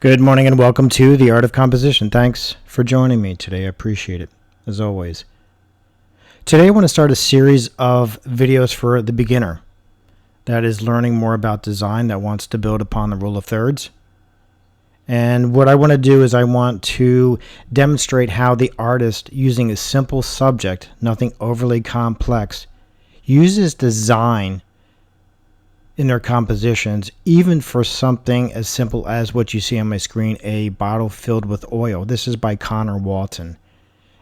Good morning and welcome to The Art of Composition. Thanks for joining me today. I appreciate it, as always. Today I want to start a series of videos for the beginner that is learning more about design, that wants to build upon the rule of thirds. And what I want to do is I want to demonstrate how the artist, using a simple subject, nothing overly complex, uses design in their compositions, even for something as simple as what you see on my screen, a bottle filled with oil. This is by Conor Walton.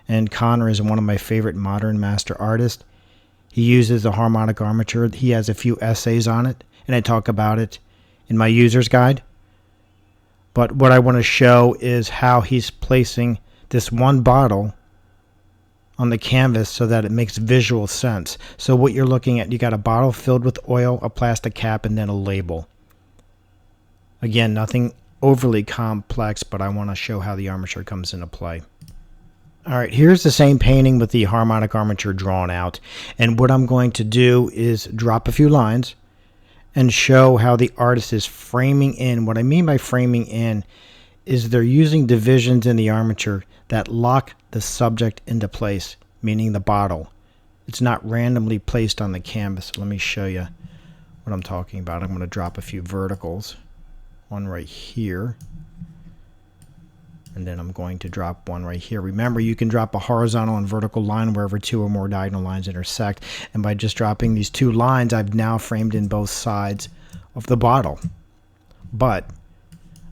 And Conor is one of my favorite modern master artists. He uses the harmonic armature. He has a few essays on it, and I talk about it in my user's guide. But what I want to show is how he's placing this one bottle on the canvas so that it makes visual sense. So what you're looking at, you got a bottle filled with oil, a plastic cap, and then a label. Again, nothing overly complex, but I want to show how the armature comes into play. Alright, here's the same painting with the harmonic armature drawn out. And what I'm going to do is drop a few lines and show how the artist is framing in. What I mean by framing in is they're using divisions in the armature that lock the subject into place, meaning the bottle. It's not randomly placed on the canvas. Let me show you what I'm talking about. I'm going to drop a few verticals, one right here, and then I'm going to drop one right here. Remember, you can drop a horizontal and vertical line wherever two or more diagonal lines intersect, and by just dropping these two lines, I've now framed in both sides of the bottle. But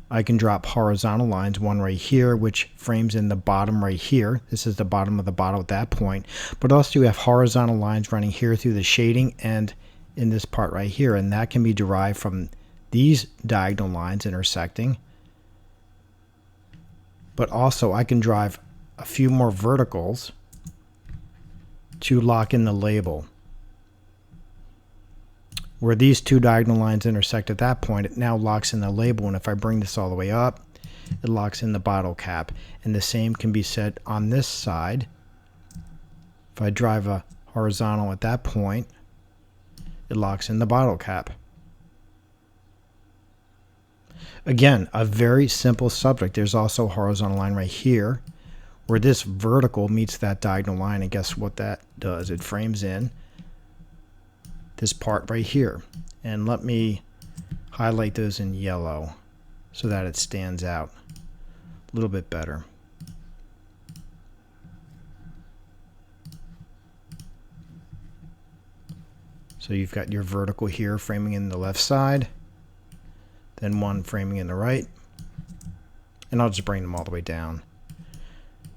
I can drop horizontal lines, one right here, which frames in the bottom right here. This is the bottom of the bottle at that point. But also you have horizontal lines running here through the shading and in this part right here. And that can be derived from these diagonal lines intersecting. But also I can drive a few more verticals to lock in the label. Where these two diagonal lines intersect at that point, it now locks in the label, and if I bring this all the way up, it locks in the bottle cap. And the same can be said on this side. If I drive a horizontal at that point, it locks in the bottle cap. Again, a very simple subject. There's also a horizontal line right here where this vertical meets that diagonal line, and guess what that does? It frames in this part right here. And let me highlight those in yellow so that it stands out a little bit better. So you've got your vertical here framing in the left side, then one framing in the right, and I'll just bring them all the way down.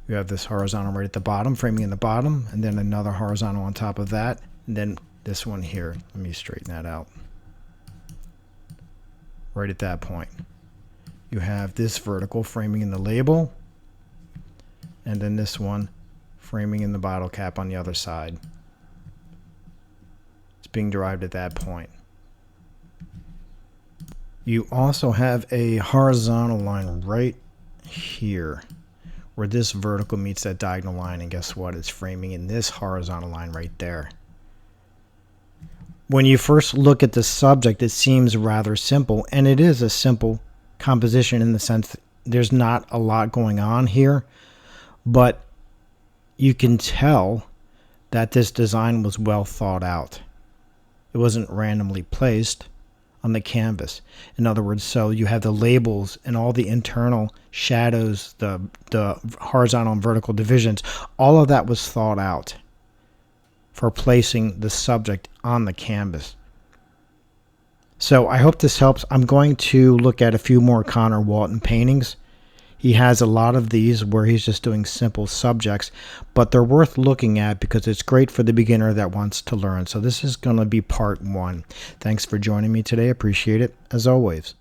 You have this horizontal right at the bottom, framing in the bottom, and then another horizontal on top of that, and then this one here. Let me straighten that out. Right at that point, you have this vertical framing in the label, and then this one framing in the bottle cap on the other side. It's being derived at that point. You also have a horizontal line right here where this vertical meets that diagonal line, and guess what? It's framing in this horizontal line right there. When you first look at the subject, it seems rather simple, and it is a simple composition in the sense that there's not a lot going on here, but you can tell that this design was well thought out. It wasn't randomly placed on the canvas. In other words, so you have the labels and all the internal shadows, the horizontal and vertical divisions, all of that was thought out for placing the subject on the canvas. So I hope this helps. I'm going to look at a few more Conor Walton paintings. He has a lot of these where he's just doing simple subjects, but they're worth looking at because it's great for the beginner that wants to learn. So this is going to be part 1. Thanks for joining me today. Appreciate it, as always.